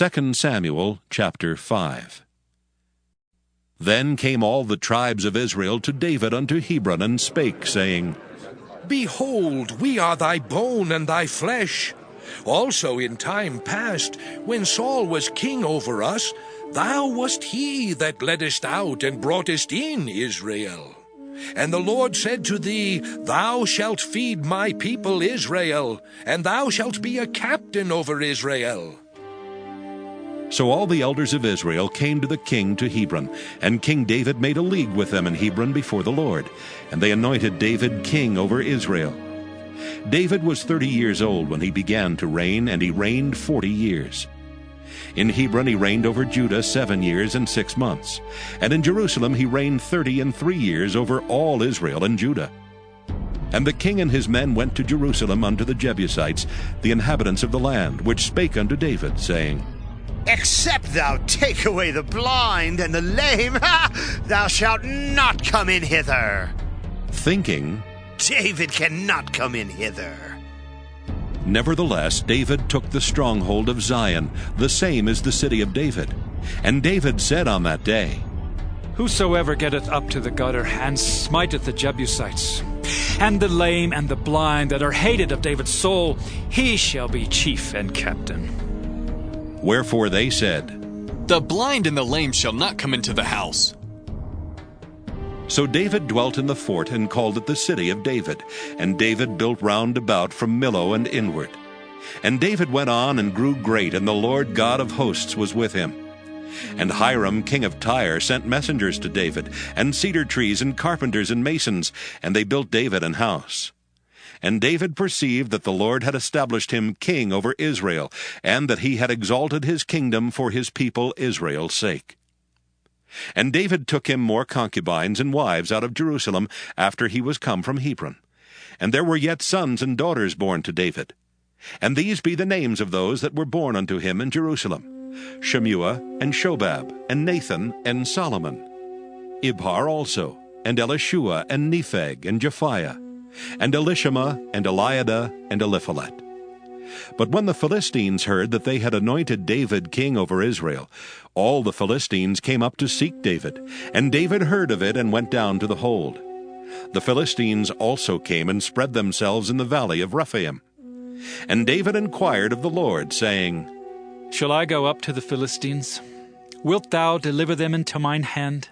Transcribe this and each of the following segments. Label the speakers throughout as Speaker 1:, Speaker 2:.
Speaker 1: 2 Samuel chapter 5. Then came all the tribes of Israel to David unto Hebron, and spake, saying,
Speaker 2: Behold, we are thy bone and thy flesh. Also in time past, when Saul was king over us, thou wast he that leddest out and broughtest in Israel. And the Lord said to thee, Thou shalt feed my people Israel, and thou shalt be a captain over Israel.
Speaker 1: So all the elders of Israel came to the king to Hebron, and King David made a league with them in Hebron before the Lord, and they anointed David king over Israel. David was 30 years old when he began to reign, and he reigned 40 years. In Hebron he reigned over Judah 7 years and 6 months, and in Jerusalem he reigned 33 years over all Israel and Judah. And the king and his men went to Jerusalem unto the Jebusites, the inhabitants of the land, which spake unto David, saying,
Speaker 3: Except thou take away the blind and the lame, thou shalt not come in hither.
Speaker 1: Thinking,
Speaker 3: David cannot come in hither.
Speaker 1: Nevertheless, David took the stronghold of Zion, the same is the city of David. And David said on that day,
Speaker 4: Whosoever getteth up to the gutter, and smiteth the Jebusites, and the lame and the blind that are hated of David's soul, he shall be chief and captain.
Speaker 1: Wherefore they said,
Speaker 5: The blind and the lame shall not come into the house.
Speaker 1: So David dwelt in the fort, and called it the city of David. And David built round about from Millo and inward. And David went on and grew great, and the Lord God of hosts was with him. And Hiram king of Tyre sent messengers to David, and cedar trees, and carpenters, and masons, and they built David an house. And David perceived that the Lord had established him king over Israel, and that he had exalted his kingdom for his people Israel's sake. And David took him more concubines and wives out of Jerusalem after he was come from Hebron. And there were yet sons and daughters born to David. And these be the names of those that were born unto him in Jerusalem: Shemua, and Shobab, and Nathan, and Solomon. Ibhar also, and Elishua, and Nepheg, and Japhiah, and Elishama, and Eliada, and Eliphalet. But when the Philistines heard that they had anointed David king over Israel, all the Philistines came up to seek David, and David heard of it and went down to the hold. The Philistines also came and spread themselves in the valley of Rephaim. And David inquired of the Lord, saying,
Speaker 4: Shall I go up to the Philistines? Wilt thou deliver them into mine hand?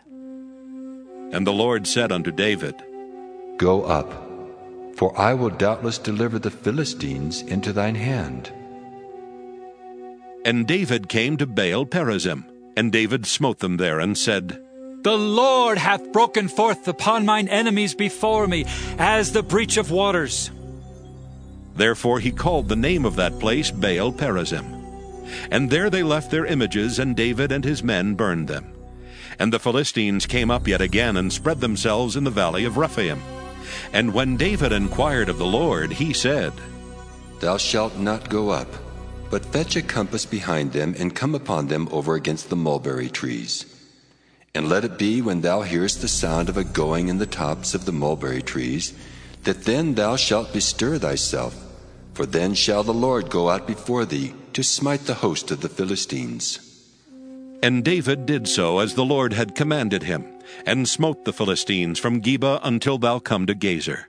Speaker 1: And the Lord said unto David,
Speaker 6: Go up, for I will doubtless deliver the Philistines into thine hand.
Speaker 1: And David came to Baal Perazim, and David smote them there, and said,
Speaker 4: The Lord hath broken forth upon mine enemies before me, as the breach of waters.
Speaker 1: Therefore he called the name of that place Baal Perazim. And there they left their images, and David and his men burned them. And the Philistines came up yet again, and spread themselves in the valley of Rephaim. And when David inquired of the Lord, he said,
Speaker 6: Thou shalt not go up, but fetch a compass behind them, and come upon them over against the mulberry trees. And let it be, when thou hearest the sound of a going in the tops of the mulberry trees, that then thou shalt bestir thyself, for then shall the Lord go out before thee to smite the host of the Philistines.
Speaker 1: And David did so as the Lord had commanded him, and smote the Philistines from Geba until thou come to Gezer.